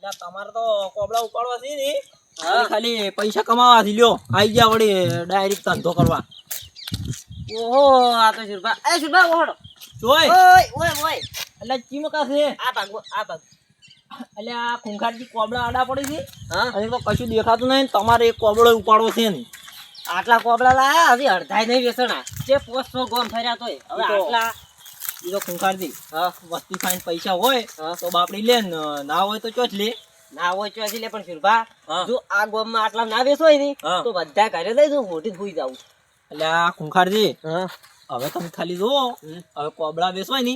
એટલે તમારે તો કોબળા ઉપાડવા છે ને ખાલી પૈસા કમાવાથી લ્યો આઈ ગયા વળી ડાયરેક્ટ ધંધો કરવા. ઓહો આ તો શુરભા એ શુરભા ઓહડો જોય ઓય ઓય એટલે ચીમકા છે આ ભાગ એટલે આ ખૂંખારજી કોબળા આડા પડી છે હા અને તો કશું દેખાતું નહીં. તમારે એક કોબળો ઉપાડવો છે ને આટલા કોબળા લાયા હજી અડધાય નહીં વેસણા જે 500 ગોમ ફર્યા તોય હવે આટલા બીજો ખૂંખારજી વસ્તી ખાઈને પૈસા હોય તો બાપડી લે ને ના હોય તો ચોચ લે. ના હોય ચોથી લે પણ શુરભા હા. જો આ ગોમમાં આટલા ના વેસોય ને હા. તો બધા ઘરે લઈ જવું મોટી ભૂઈ જાવું. એટલે આ ખૂંખારજી હા હવે તમે ખાલી જુઓ હવે કોબળા બેસવાય ને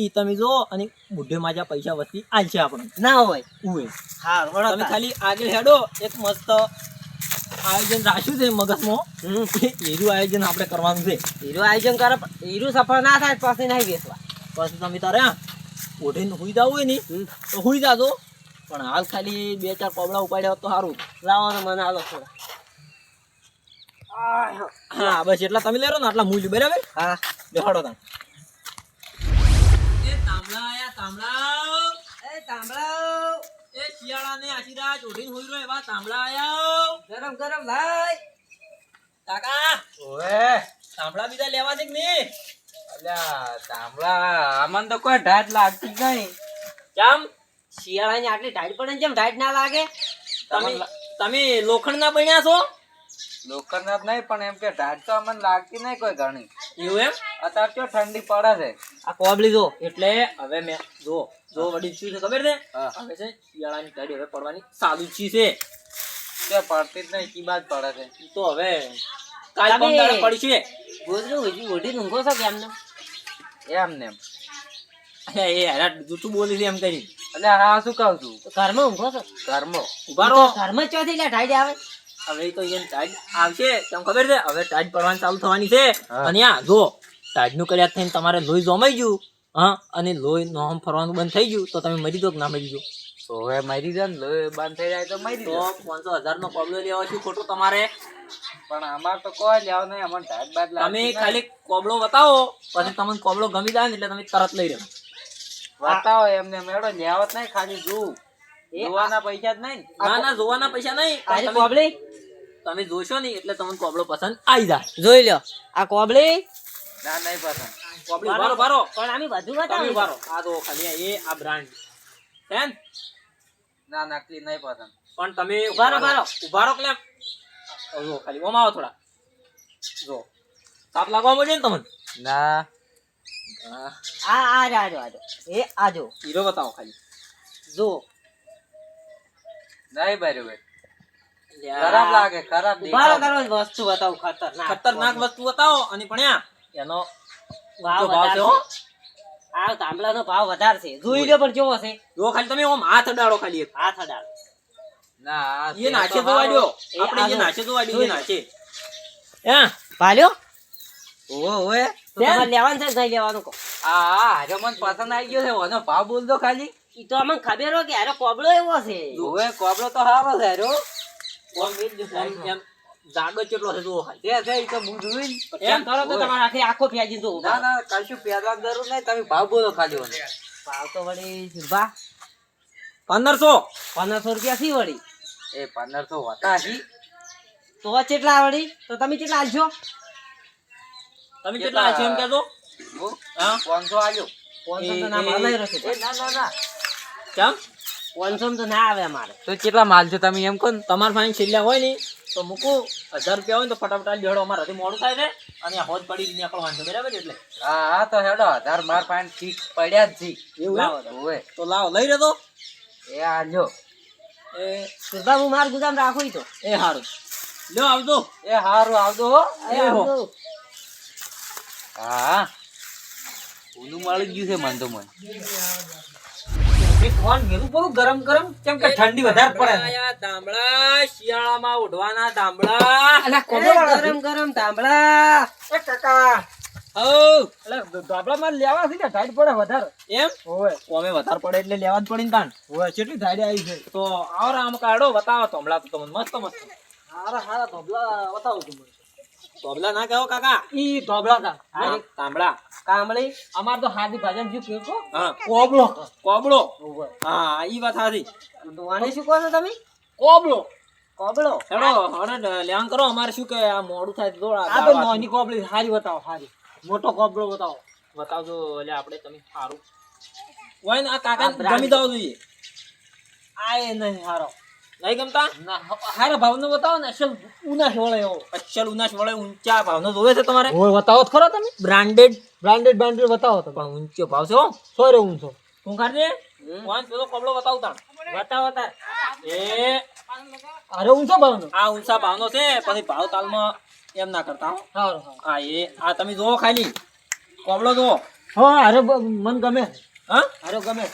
ઈ તમે જુઓ અને બુઢે માજા પૈસા વસ્તી આલશે આપણે ના હોય ઉવે. હા વળો તમે ખાલી આગળ હેડો એક મસ્ત આયોજન રાખ્યું છે મગજમાં એનું આયોજન આપણે કરવાનું છે. હીરો આયોજન કરે હીરો સફળ ના થાય પછી નહીં બેસવા. પછી તમે તારે ઓઢીને હુઈ જાવ હોય ને તો હુઈ જાજો પણ હાલ ખાલી 2-4 કોબળા ઉપાડ્યા હોત તો સારું. લાવવાનો મને આલો થોડા. હા બસ એટલા તમે લેરો ને આટલા મૂલ્ય બરાબર. હા દેખાડો તમે એ તાંબલા આયા તાંબલા એ તાંબળા એ શિયાળાને આશીર્વાદ ઓઢીને હુઈ રહ્યો એવા તાંબલા આયા. ગરમ ગરમ લાય કાકા ઓએ તાંબલા બીજા લેવા છે કે નહીં? અલ્યા તાંબલા આમન તો કોઈ ઢાટ લાગતી જ નહીં. કેમ શિયાળાની આટલી ટાઈટ પડે ને જેમ ટાઈટ ના લાગે. તમે તમે લોખંડના બન્યા છો લોખંડના જ નહીં પણ એમ કે ઢાટ તો અમને લાગતી નહીં કોઈ ઘણી. એવું એમ? અત્યારે તો ઠંડી પડે છે. આ કોબલી જો એટલે હવે મેં જો વડી શું છે ખબર છે? હા. હવે છે શિયાળાની ટાઈડ હવે પડવાની ચાલુ જ છે. તે પડતી જ નહીં કી બાદ પડે છે. ઈ તો હવે કાલ તમે- પમદાડે પડશે. ગોદરું હજી ઓઢી ઊંઘો છો કેમ ને? એમ ને એમ. અરે એ હેરા જૂઠું બોલી છે એમ કરી. અલ્યા હા શું કહું છું તો ઘરમાં ઊંઘો છો? ઘરમાં ઉભા રહો. ઘરમાં જ ચોથી લે ટાઈટ આવે. હવે ઈ તો એને ટાઈડ આવશે તમને ખબર છે હવે ટાઈડ પડવાની ચાલુ થવાની છે. હા. અને આ જો ટાઈડનું કર્યા થઈને તમારે લોહી જમાઈ ગયું હા અને લોહી નોમ ફરવાનું બંધ થઈ ગયું તો તમે મરી દો કે ના મરી દો? તો હવે મરી જાય ને લોહી બંધ થઈ જાય તો મરી તો જાય. 500,000 નો કોબલો લેવા શું ખોટું તમારે? પણ અમાર તો કોઈ લેવ નહીં અમને ઢાટ બાદ તમે લાગતી ખાલી કોબળો બતાવો પછી તમને કોબળો ગમી જાય ને એટલે તમે તરત લઈ રહ્યો. બતાવો એમને મેળો લેવત નહીં ખાલી જોવું જોવાના પૈસા જ નહીં ને. ના જોવાના પૈસા નહીં પણ આરી તમે- કોબળી તમે જોશો નહીં એટલે તમને કોબળો પસંદ આવી જાય. જોઈ લ્યો આ કોબળી. ના નહીં પસંદ. કોબળી ઉભારો ઉભારો પણ આમી બધું તમે બતાવી. ઉભારો આ તો ખાલી આ બ્રાન્ડ છે ને ના નકલી નહીં પસંદ. પણ તમે ઉભારો, ઉભારો. ઉભારો એટલે જો ખાલી ઓમ આવો થોડા જો તાપ લાગવા મળે ને તમને ના આજો એ આજો હીરો બતાવો ખાલી જો નહીં બરોબર ખરાબ લાગે ખરાબ ઉભારો દેખાવ. કરો વસ્તુ બતાવું ખતરનાક. ખતરનાક વસ્તુ બતાવો અને પણ એનો ભાવ ઊંચો ભાવ છે હો. આ તાંબલાનો ભાવ વધારે છે જોઈ લ્યો પણ કેવો છે. જો ખાલી તમે ઓમ હાથ અડાડો ખાલી એક હાથ અડાડ. ના આ એ નાચે તો જોવા દો એ આપણે આનો. એ નાચે જોવા દો એ નાચે હા ભાલ્યો ઓવે ઓવે તો તમારે લેવાનું છે કે નહીં લેવાનું કહો. આ હારે મને પસંદ આવી ગયો છે ઓનો ભાવ બોલ દો ખાલી. ઈ તો અમને ખબર હોય કે હારો કોબળો એવો છે. ઓવે કોબળો તો હારો છે હારો. એમ જાડો કેટલો છે જુઓ ખાલી તે છે ઈ તો હું જોઈને એમ કરો તો તમારે આખી આખો ફેંચીને જો ના ના કશું પહેરવાની જરૂર નહીં તમે ભાવ બોલો ખાલી ઓનો. ભાવ તો વળી સુરભા 1500 1500 રૂપિયા સી વળી એ 1500 હતા હજી. તો કેટલા વળી તો તમે કેટલા આલશો? તમે કેટલા આલશો એમ કહેજો હું હા 500 આલ્યો. 500 તો ના મળે એ રસી. ના ના ના કેમ 500 તો ના આવે અમારે. તો કેટલા માલ છો તમે એમ કહો ને. તમારે ફાઈન છેલ્લા હોય ને તો મૂકું 1000 રૂપિયા હોય ને તો ફટાફટ લેડો અમારે હજી મોડું થાય છે અને આ હોજ પડી નીકળવાનું છે બરાબર એટલે હા હા તો હેડો 1000 માર ફાઈન ઠીક પડ્યા જ છી. એવું લાવો એમ? તો. ઓવે તો લાવો લઈ રહ્યો એ આલ્યો. એ સુરભા હું મારું ગુદામ રાખું ઈ તો. એ સારું લ્યો આવજો એ હારું આવજો હો. એ આવજો. હા ઊનું મળી ગયું છે મન તો મન. ગરમ ગરમ કેમ કે ઠંડી વધારે પડે તાંબળા શિયાળામાં ઉડવાના તાંબળા એ ગરમ ગરમ તાંબળા. તાંબળામાં લેવા છે કે ટાઈટ પડે વધારે એમ ઓય ઓમે વધારે પડે એટલે લેવા જ પડે ને તાણ ઓય કેટલી ધાડી આવી છે તો આવરા આમ કાઢો બતાવો તાંબળા તો તમને મસ્ત મસ્ત હારા તાંબળા બતાવો તમે તાંબળા ના કહો કાકા ઈ ઢોબળા તા. તાંબળા કામળી અમાર તો હાથી ભાજન શું કેકો હા કોબળો કોબળો હા ઈ વાત સાચી આને શું કહો છો તમે કોબળો કોબળો હેડો હડે લેણ કરો અમારે શું કે આ મોડું થાય તો દોડા આ તો નાની કોબળી સારી બતાવો સારી મોટો કોબળો બતાવો બતાવજો એટલે આપણે તમે સારું હોય ને આ કાકા ગમી દાવ જોઈએ આ એ નહીં હારો નહીં ગમતા ના હારા ભાવનો બતાવો ને અસલ ઉનાશ વળે એવો અચ્છલ ઉનાશ વડે ઊંચા ભાવનો જોવે છે તમારે હોય બતાવો તો ખરો તમે બ્રાન્ડેડ બ્રાન્ડેડ બતાવો તો પણ ઊંચો ભાવ છે હો સો રે ઊંચો શું કાઢજે વાંચ પેલો કપડો બતાવતા બતાવો તાર એ અરે ઊંચો ભાવનો આ ઊંચા ભાવનો છે પછી ભાવ તાલમાં એમ ના કરતા હો. હારો હા એ આ તમે જોવો ખાલી કપડો જોવો હા અરે મન ગમે હા હારો ગમે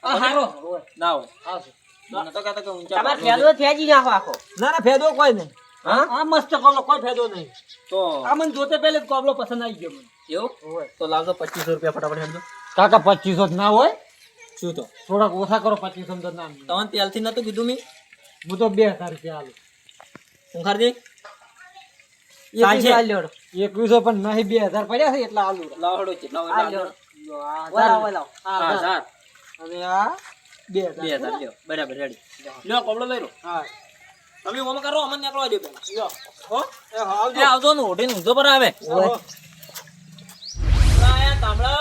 આ હારો હોય ના હોય આવશે મને તો કહેતા કે ઊંચા તમારે ભાવનો છે. ફેદો ફેજી નાખો આખો ના ના ફેદો કોઈ નહીં હા આ મસ્ત કોબળો કોઈ ફેદો નહીં તો આ મને જોતે પહેલે જ કોબળો પસંદ આવી ગયો મને એવું હોય તો લાવજો 2500 રૂપિયા ફટાફટ હેડજો કાકા 2500 ના હોય શું તો થોડાક ઓછા કરો 2500 તો ના તમને પહેલથી નતું કીધું મેં હું તો 2000 રૂપિયા આલું ઊંઘારજી એકવીસ આલ્યો. 2100 પણ નહીં 2000 પડ્યા છે એટલે આલુ લાવડો કેટલા હોય આલ્યો. લાવડો. વલાવ, વલાવ. હા સાર અને આ 2000 2000 લ્યો બરાબર રેડી લ્યો કપડો લઈ લો હા તમે ઓમ કરો અમને નીકળવા દો પેલા લ્યો હો એ હા, આવજો એ આવજો ને હોટીને ઊંધો પર આવે ઓય. આયા તાંબળો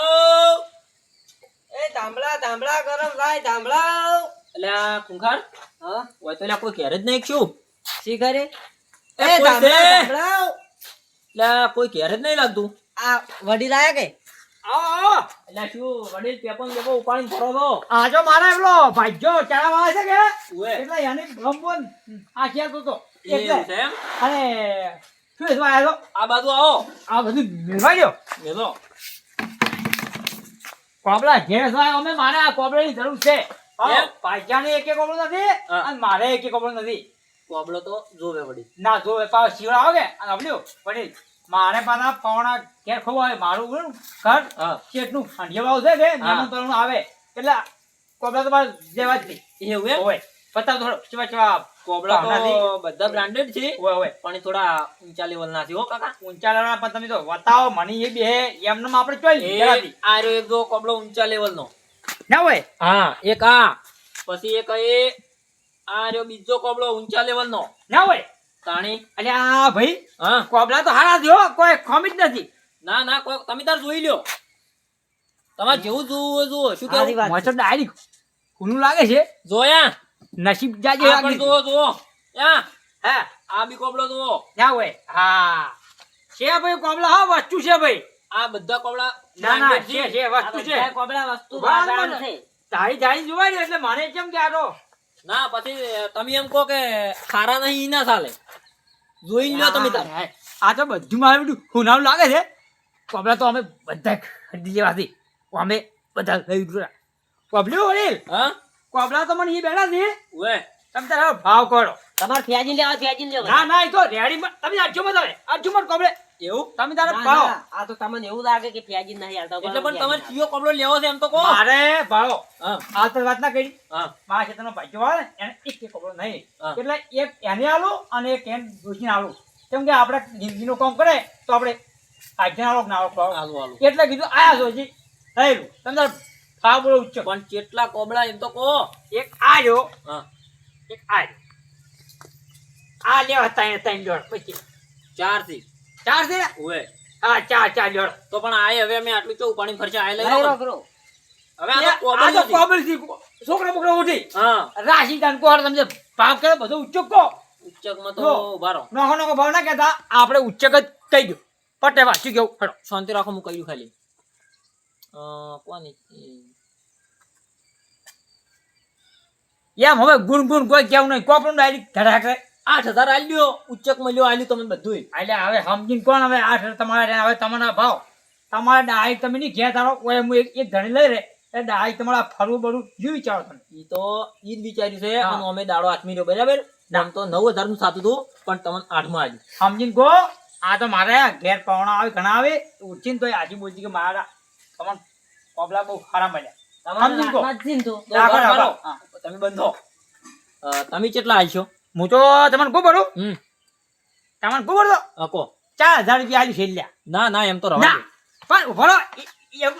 એ ધામળા ધામળા ગરમ લાય ધામળા. એટલે આ ખુંખાર હા હોય તો લ્યા કોઈ ઘેર જ નહીં શું શી કરે એ એ કોઈ ધામળા છે? ધામળા. એટલે આ કોઈ ઘેર જ નહીં લાગતું આ વડીલ આયા કે આવો એટલે શું વડીલ પેપન પેપો ઉપાડીને ફરો છો આ જો મારા એમલો ભાગ્યો ચાળા વાળા છે કે ઉએ એટલે એને ગમબોન આ ક્યાં તો એવું એટલે છે એમ અને શું છે આયો આ બાજુ આવો આ બધું મેળવાઈ ગયો મેલો કોબળા ઘેર થાય અમે મારે આ કોબળાની જરૂર છે એમ? પાયજાને એક કોબળો નથી હા. અને મારે એક કોબળો નથી કોબળો તો જોવે વડીલ ના જો પાવ શિવડા આવે કે અને અબલ્યો વડીલ મારે પાછા પવણા ઘેર ખોવા આવે મારું ઘર હા શેઠનું ખંડિયા ભાવ છે કે નાનું તરણું આવે એટલે કોબળા તો મારે જેવા જ નહીં એવું એમ હોય બતાવ થોડો ચવા ચવા કોબળા ભાવનાથી. તો બધા બ્રાન્ડેડ છે હોય હોય પણ એ થોડા ઊંચા લેવલ ના છે હો કાકા ઊંચા લાવવાના પણ તમે તો બતાવો મને એ બે એમને આપણે ચોઈ એ આ રહ્યો એક જો કોબળો ઊંચા લેવલ નો ના હોય હા એક આ પછી એક એ આ રહ્યો બીજો કોબળો ઊંચા લેવલ નો ના હોય તાણી એટલે આ ભાઈ હા કોબળા તો હારા થયો કોઈ ખોમી જ નથી ના ના કોઈ તમે તાર જોઈ લ્યો તમારે જેવું જોવું હોય જુઓ શું સારી કેવું વાત. મસ્ત ડાયરેક્ટ ખૂનું લાગે છે જોયા નસીબ જાજે આ પણ જુઓ જુઓ યા હા આ બી કોબળો જુઓ ના હોય હા છે ભાઈ કોબળા હા વસ્તુ છે ભાઈ આ બધા કોબળા ના ના branded છે છે આ વસ્તુ છે બધા કોબળા વસ્તુ વાહ, બાજારમાં વાહ. છે. તારી જાણી જોવાય ને એટલે મને કેમ કે આનો ના પછી તમે એમ કહો કે ખારા નહીં ઈ ના ચાલે જોઈ લ્યો તમે તાર આ તો બધું મારે બધું ખૂનાનું લાગે છે કોબળા તો અમે બધા ખરીદી લેવાથી અમે બધા લઈ લીધું કોબલ્યું વડીલ હા કોબળા તો મને એ બેઠા છે ઓએ તમે તારા ભાવ કરો તમારે ફ્યાજી લેવા ફ્યાજી લેવા ના ના એ તો રેડી તમે આજો મત આવે આજો મત કોબળે એવું તમે તારા ના, ભાવ ના, આ તો તમને એવું લાગે કે ફ્યાજી નહીં હાલતા એટલે પણ તમારે કયો કોબળો લેવો છે એમ તો કહો મારે ભાડો હા આ તો વાત ના કરી હા મારા ખેતરનો ભાગ્યો આવે ને એને એક કોબળો નહીં હા. એટલે એક એને આલું અને એક એને દોશીને આલું કેમ કે આપણે જિંદગીનું કામ કરે તો આપણે ભાગ્યને આલો કે ના આલો હાલો હાલો એટલે કીધું આયા છો હજી થયેલું તમે તાર ભાવ બોલો ઉચ્ચ પણ કેટલા કોબળા એમ તો કહો એક આ રહ્યો હા એક આ રહ્યો આ લેવા ત્રણ જોડ પછી 4 થી ચાર છે ને? ઓએ હા ચાર જોડ તો પણ આ હવે અમે આટલું તો ઉપાડી ખર્ચા આ લઈ લઈ લો લો કરો. હવે આ તો આ કોબળો તો નથી. કોબલ થી છોકરા બોકરા ઉઠી હા રાશિ દાન કોર તમે ભાવ કરે બધો ઉચ્ચક કહો ઉચ્ચકમાં તો જો. ઉભા રહો નોખો નોખો ભાવ ના કહેતા આપણે ઉચ્ચક જ કહી દઉં પટે વાંચી ગયું હડો શાંતિ રાખો હું કહ્યું ખાલી કોની એમ હવે ગુણ ગુણ કોઈ કેવું નહીં કોપરું ડાયરેક્ટ ધડાક રે 8000 આલ્યો ઉચ્ચક મળ્યો આલ્યું તમે બધું એટલે હવે સમજીને કોણ હવે આ તમારે હવે તમારા ભાવ તમારા ડાયરેક્ટ તમે નહીં ઘેર તારો કોઈ હું એક ધણી લઈ રે એ ડાયરેક્ટ તમારા ફરવું બરું શું વિચારો તમે ઈ તો ઈ જ વિચાર્યું છે હા. અને અમે દાડો આઠમી રહ્યો બરાબર આમ તો 9000 નું સાતું હતું પણ તમને 8 માં આવ્યું સમજીને કહો આ તો મારે ઘેર પવણા આવે ઘણા આવે ઉઠીને તો આજુ બોલતી કે મારા તમને કોબલા બહુ સારા મળ્યા તમારે સમજી ગયો. રાખવા જ છે ને તો. તો રાખો, ઉભા રાખો. રહો. તમે બંધો તમે કેટલા આલશો હું તો તમને કહું બરું હમ તમને કહું બરું કહો 4000 રૂપિયા આલી છેલ્યા ના ના એમ તો રવા ના દે પણ ઉભો રહો.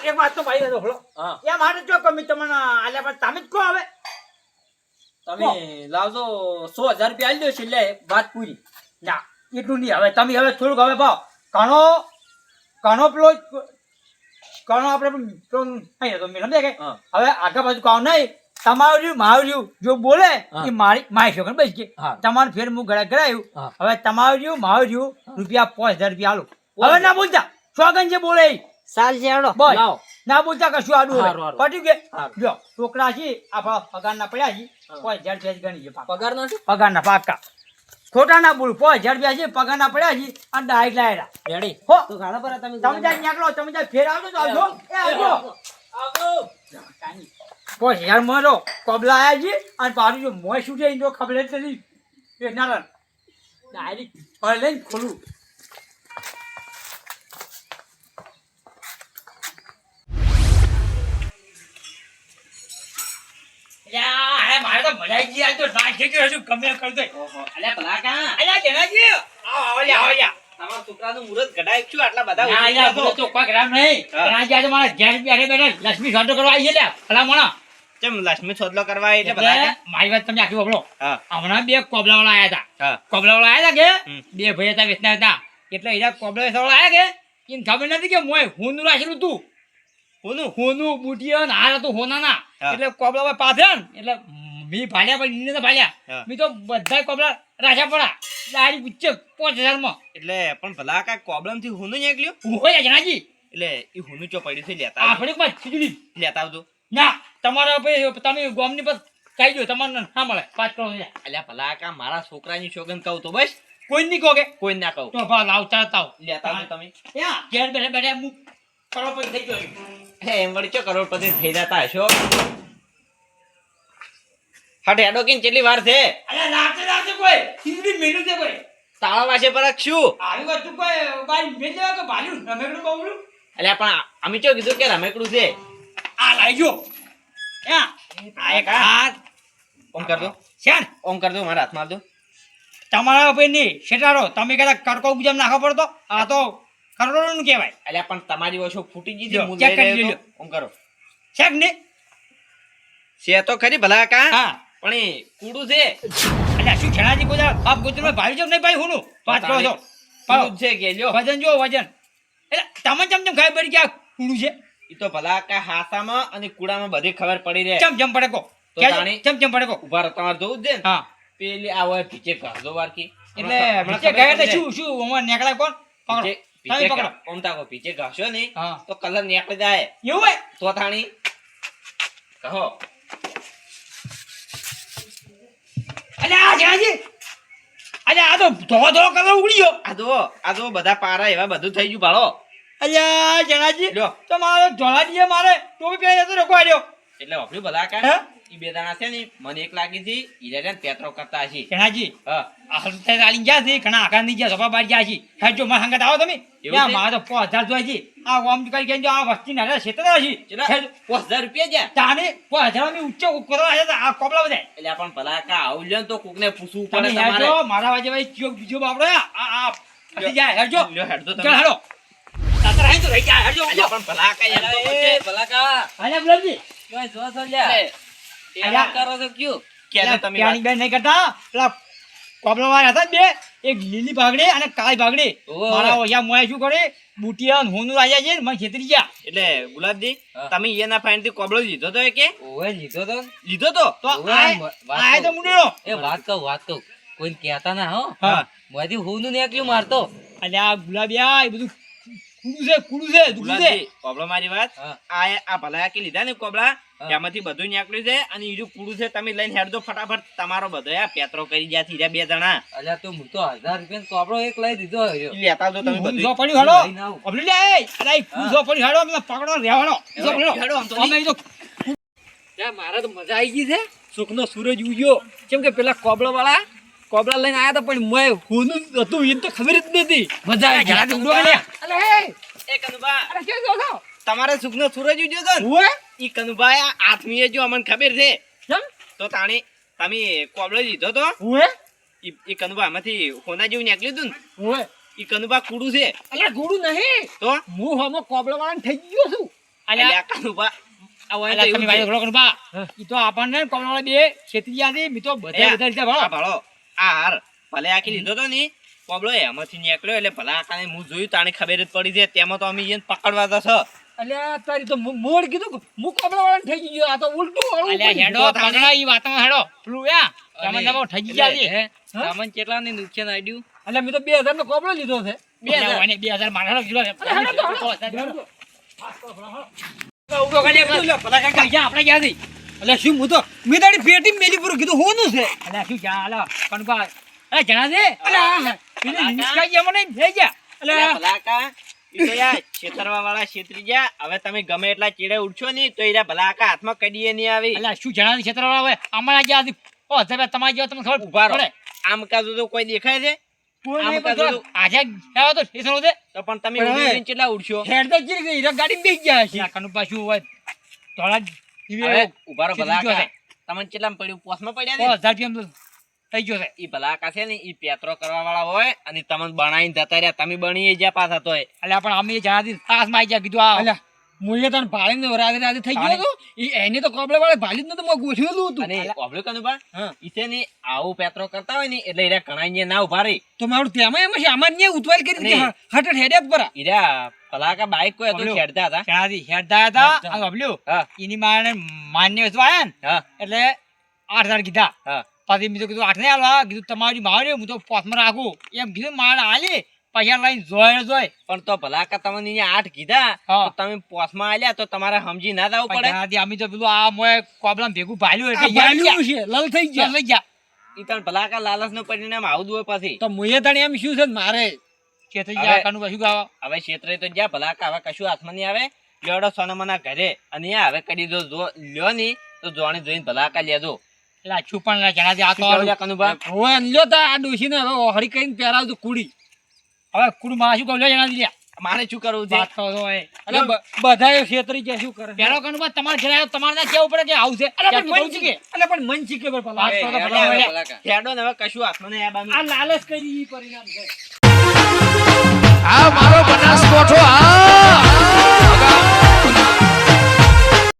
એક વાત તો ભાઈ ઉભો હા એ મારે જો કમી તમને આલ્યા પણ તમે જ કહો હવે તમે લાવજો 100,000 રૂપિયા આલી દો છેલ્લે વાત પૂરી. ના એટલું નહીં હવે તમે હવે થોડુંક હવે ભાવ ઘણો પેલો ઘણો આપણે પેલો નહીં તો મેં સમજે કે હા. હવે આગળ બાજુ કહો નહીં તમારું રહ્યું મારું રહ્યું જો બોલે હા. એ મારી છોકરી બસ કે હા. તમારું ફેર હું ગળાયું હા. હવે તમારું રહ્યું મારું રહ્યું રૂપિયા 5,000 રૂપિયા આલો હવે ના બોલતા સોગન જે બોલે ઈ. સાલ છે હેડો બસ લાવો. ના બોલતા કશું આડું હારું, હોય. હારું. પટી ગયે હારું. જો છોકરા છે આપણા પગારના પડ્યા છે હા. 5,000 રૂપિયા જ ગણી છે પાકા. પગાર નથી પગારના પાકા ખોટા ના બોલ 5,000 રૂપિયા છે પગારના પડ્યા છે અને ડાયરેક્ટ લાયેલા રેડી હો તો ગાળો પર તમે તમે ત્યાં નીકળો તમે ત્યાં ફેર આવજો તો આવજો એ આવજો આવજો 5,000 મારો કોબલા આયા છે અને પાછું જો મોય છૂટે એની તો ખબર જ નથી એ ના ડાયરેક્ટ ફળ લઈને ખોલું મારે તો મજા આવી ગઈ આજ તો ના છે કે હજુ ગમે એમ કરી દે અલ્યા ભલા કા અલ્યા જણાજી આવો તમારા છોકરાનું મુહૂર્ત ઘડાય છું આટલા બધા ના ઉઠી યાર ગયા બોલો તો. તો કોઈ ગ્રામ નહીં હા. જણાજી આજે મારા ઘેર બેઠે બેઠે લક્ષ્મી સોદો કરવા આવી છે ભલા મોણા ચમ લક્ષ્મી છોડલો કરવા આવી એટલે ભલા એટલે કા મારી વાત તમે આખી બોલો હા હમણાં બે કોબલાવાળા આયા હતા હા કોબલાવાળા આયા હતા હમ. કે બે ભાઈ હતા વેચના હતા એટલે એના કોબલા વેચવાવાળા આયા કે એને ખબર નથી કે મોય હોનું રાખેલું તું હોનું બુટિયા ને હાર હતું હોનાના હા. એટલે કોબલા પાથ્યા ને એટલે મી ભાલ્યા પણ એને તો ભાલ્યા હા. મી તો બધા કોબલા રાખ્યા પડા દાડી પૂછે 5,000 માં એટલે પણ ભલા કા પ્રોબ્લેમ થી હુનું નીકળ્યું હું હોય જણાજી એટલે એ હુનું ચો પડ્યું છે લેતા આવજો. આપણે બસ ખીચડી લેતા આવજો ના તમારા ભાઈ તમે ગોમની પર કહી દો તમને ના મળે 5 કરોડ છે. અલ્યા ભલા કા મારા છોકરાની સોગંદ કહું તો બસ કોઈ નહીં કહો કે કોઈ ના કહું તો ભાવ લાવતા તાવ લેતા આવજો તમે યા ઘેર બેઠે બેઠે હું કરોડપતિ થઈ ગયો છું. એમ વળી ચો કરોડપતિ થઈ જતા હશો હટ હેડો કિન કેટલી વાર છે અરે રાતે કોઈ ખીચડી મેલું છે કોઈ તાળા વાસે પર શું આવી વસ્તુ કોઈ બાઈ મેલ દેવા કે ભાલ્યું રમેકડું બવડું અલ્યા પણ અમે ચો કીધું કે રમેકડું છે આ લાઈ જો યા આ એક હાથ ઓમ કર દો શ્યાન ઓમ કર દો મારા હાથમાં આપજો તમારા ભાઈ ની શેટારો તમે કદાચ કડકો ગુજામ નાખો પડતો આ તો કરોડોનું કહેવાય અલ્યા પણ તમારી વસ્તુ ફૂટી ગઈ છે જો, હું check લઈ કરી રહ્યો લેજો. તો. ઓમ કરો શેક ને છે તો ખરી ભલા કા હા પણ એ કૂડું છે અલ્યા શું છેડાજી કોઈ બાપ ગોત્રમાં ભાઈ જો નહીં ભાઈ હુંનું વાત કરો છો કૂડું જ છે કે લ્યો વજન જો વજન એટલે તમે ચમ ખાઈ પડી કે આ કુડું છે ઈ તો ભલા કા હાસામાં અને કુડામાં બધી ખબર પડી રહે ચમ પડે કો તો કહેજો, તાણી- ચમ પડે કો ઉભા રહો તમારે જોવું જ છે ને હા પેલી આ હોય પીછે ઘરજો વારકી એટલે નીચે ગયા એટલે શું અમાર નીકળ્યા કોણ પકડો તમે પકડો ઓમ તાકો પીછે ઘાસો નહીં હા તો કલર નીકળી જાય એવું હોય તો થાણી કહો અલ્યા આ જણાજી અલ્યા આ તો ધોળો કલર ઉડી ગયો આ જો બધા પારા એવા બધું થઈ ગયું ભાળો અલ્યા જણાજી લ્યો. તો મારો ધોળાજીએ મારે ટોપી પહેરી જતો રોકો આલ્યો એટલે વાપર્યું બધા હે? કા ઈ બે દાણા છે ને મને એક લાગી હતી ઈરે પેટ્રો કરતા હશે જણાજી હા આ હલતે આલી ગયા છે ઘણા આકાર ની ગયા સભા બાર ગયા છે હેજો મારા સંગત આવો તમે એવું યા છે? મારો 5,000 જોઈ છે આ ઓમ કરી કે આ વસ્તી ના ક્ષેત્ર છે ચલા હેજો 5000 રૂપિયા જ્યાં તાને 5,000 ની ઉચ્ચ કરવા આવ્યા આ કોબલા બધા એટલે પણ ભલા કા આવું લ્યો ને તો કોકને પૂછવું તમે પડે તમારે હેજો મારા વાજે ભાઈ ચિયો બીજો બાપડો આ ફસી જાય હેજો લ્યો હેડજો તમે ચાલ હેડો તાતર આઈ તો રહી જાય હેજો અલ્યા પણ ભલા કા એમ તો વચ્ચે ભલા કા અલ્યા બલજી જોઈ જો છો લ્યા અલ્યા કરો તો ક્યું કેજો તમે પ્યાણી બેન નહીં કરતા પેલા કોબલા વાળા હતા ને બે એક લીલી ભાગડી અને કાળી ભાગડી ઓહો. મારા ઓયા મોયા શું કરે બુટિયા ને હોનું રાજા છે ને મને છેતરી ગયા એટલે ગુલાબજી હા. તમે એના ફાઈન થી કોબળો લીધો તો કે ઓવે લીધો તો લીધો તો તો ઓવે, વાત આ તો કહું. મુંડો એ વાત કહું કોઈને કહેતા ના હો હા મોથી હું નું નીકળ્યું મારતો અલ્યા આ ગુલાબિયા એ બધું કુડું છે દુખું છે ગુલાબજી કોબળો મારી વાત હા. આ ભલા કે લીધા ને કોબળા હા. એમાંથી બધું નીકળ્યું છે અને ઈજુ કુડું છે તમે લઈને હેડજો ફટાફટ તમારો બધો આ પેત્રો કરી ગયા થી બે જણા અલ્યા તું હું તો 1000 રૂપિયા કોપડો એક લઈ દીધો હર્યો. ઈ લેતા આવજો તમે હું બધું જો પડ્યું હાલો લઈને આવું. અબલી લે અરે આ કુજો પડ્યું હાલો મને પકડો રહેવાનો જો પડ્યો હેડો આમ તો અમે ઈ તો યા મારે તો મજા આવી ગઈ છે સુખનો સૂરજ ઉગ્યો કેમ કે પેલા કોબળો વાળા કોબળા લઈને આયા હતા પણ મેં હુંનું હતું એને તો ખબર જ નથી મજા આવી જરા ગઈ. ઉડો લે અલે હે એ કનુભા અરે કેમ છો છો તમારે સુખનો સૂરજ ઉડ્યો તો ને ઓએ ઈ કનુભા આ આત્મીય જો અમને ખબર છે કેમ તો તાણી તમે કોબળો લીધો તો ઓએ ઈ કનુભા આમાંથી હોના જેવું નીકળ્યું હતું ને ઓએ ઈ કનુભા કુડું છે અલ્યા ગુડું નહીં તો હું હમો કોબળા વાળા થઈ ગયો છું અલ્યા કનુભા આ હોય તો અલ્યા એવું તમે છે. ભાઈ ઘણો બા ઈ તો આપણને કોબળા વાળા બે છેતરી ગયા છે મી તો બધા બધા રીતે આ ભાળો ભાળો આ હાર ભલે આખી લીધો તો ની કોબળો એમાંથી નીકળ્યો એટલે ભલા આકાને હું જોયું તાણે ખબર જ પડી છે તેમાં તો અમે એને પકડવા તો છે અલ્યા તારી તો મોડ કીધું કે હું કોબળા વાળા થઈ ગયો આ તો ઉલટું વાળું અલ્યા હેડો પકડા ઈ વાતમાં હેડો પેલું યા તમે અને નવો ઠગી ગયા છે હા? તમને કેટલા ને નુકસાન આડ્યું અલ્યા મેં તો 2000 નો કોબળો લીધો છે 2000 માણસો કિલો છે ઉભો કરી આપણે ભલા કાકા ગયા આપણે ગયા છે અલ્યા શું હું તો મેં તારી પેટી મેલી પૂરું કીધું હોનું છે અલ્યા શું જા અલ્યા કનબા અલ્યા જણા છે અલ્યા પેલી નિષ્કાઈ ગયા મને થઈ ગયા અલ્યા ભલા કા ઈ તો યાર છેતરવા વાળા છેતરી ગયા હવે તમે ગમે એટલા ચીડે ઉડશો ની તો ઈરા ભલા કા હાથમાં કડીએ નહીં આવી અલ્યા શું જણા ક્ષેત્રવાળા હોય અમારા ગયા હતી ઓ તમે તમારી જેવા તમને ખબર ઉભા રહો પડે આમ કાજુ તો કોઈ દેખાય છે કોઈ આમ નહીં કાજુ બધું આજે આવ્યો તો સ્ટેશન ઉતે તો પણ તમે પણ હવે- ઉડીને કેટલા ઉડશો હેડ તો ચીરી ગઈ હીરા ગાડી બેસી ગયા છે અલ્યા કનબા શું હોય ધોળા હવે ઉભા રહો ભલા છેતરી ગયો કા તમને કેટલામાં પડ્યું પોસમાં પડ્યા છે ને 1000 રૂપિયા થઈ ગયો છે ઈ ભલા કા છે ને ઈ પેત્રો કરવા વાળા હોય અને તમને બનાવીને જતા રહ્યા તમે બની જ્યાં પાછા તોય અલ્યા પણ અમે જણાથી તાસમાં આવી ગયા કીધું આ અલ્યા મુએ તને ભાળીને રાતે થઈ ગયો તો ઈ એને તો કોબળા વાળા ભાળી જ નતો મેં ગોઠવેલું હતું અને ઓબળ્યું કનુભા હા. ઈ છે ને આવું પેત્રો કરતા હોય ને એટલે ઈરા ઘણા ના ઉભા રહી તો મારું તેમાં એમ છે આમાં ને ઉતવાલ કરી દીધી અને- હટ હેડે જ પરા ઈરા ભલા કા બાઈક કોઈ હતું ઓબળ્યું. ખેડતા હતા જણાથી હેડતા હતા આ બબલ્યું હા એની માને માન્ય વસ્તુ આયા ને હા એટલે 8000 કીધા હા પછી મેં તો કીધું 8 નહીં આલવા કીધું તમારી મારે હું તો પોસમાં રાખું એમ કીધું મારે આલી પૈસા લઈને જોય પણ તો ભલા કા તમને અહીંયા 8 કીધા હા. તો તમે પોસમાં આલ્યા તો તમારે સમજી ના જવું પડે જણાથી અમે તો પેલું આ મોય કોબલામાં ભેગું ભાલ્યું એટલે ભાલ્યું છે લલ થઈ ગયા લઈ ગયા ઈ તને ભલા કા લાલચ નું પરિણામ આવું જ હોય પછી તો મુએ તને એમ શું છે ને મારે ચેતરી હવે- ગયા કનું કશું ગાવા હવે ક્ષેત્રે તો જ્યાં ભલા કા હવે કશું હાથમાં નહીં આવે લેવડો સોનામાના ઘરે અને અહીંયા હવે કરી દો જો લ્યો ની તો જોણે જોઈને ભલા કા લેજો એટલે છું પણ જણાથી આ શું કહેવું છે તો કનુભા હવે લ્યો તા આ ડોશીને હવે હળી કરીને પહેરાવતું કુડી હવે કુડ માં શું કહું લે જણાથી લ્યા મારે શું કરવું છે વાત તો હોય અરે બધાએ છેતરી ગયા શું કરે પેલો કનું તમારે ઘરે આવ્યો તમારે ના કેવું પડે કે આવું છે અરે ક્યાંક પણ તો મન કહું છું કે ચીકે અરે પણ મન ચીકે પર ભલા વાત તો હેડો ભલા હવે હોય. ભલા કા. હેડો ને હવે કશું હાથમાં નહીં આ બાનું. આ લાલચ કરી ઈ પરિણામ છે આ મારો બનાસકોઠો આ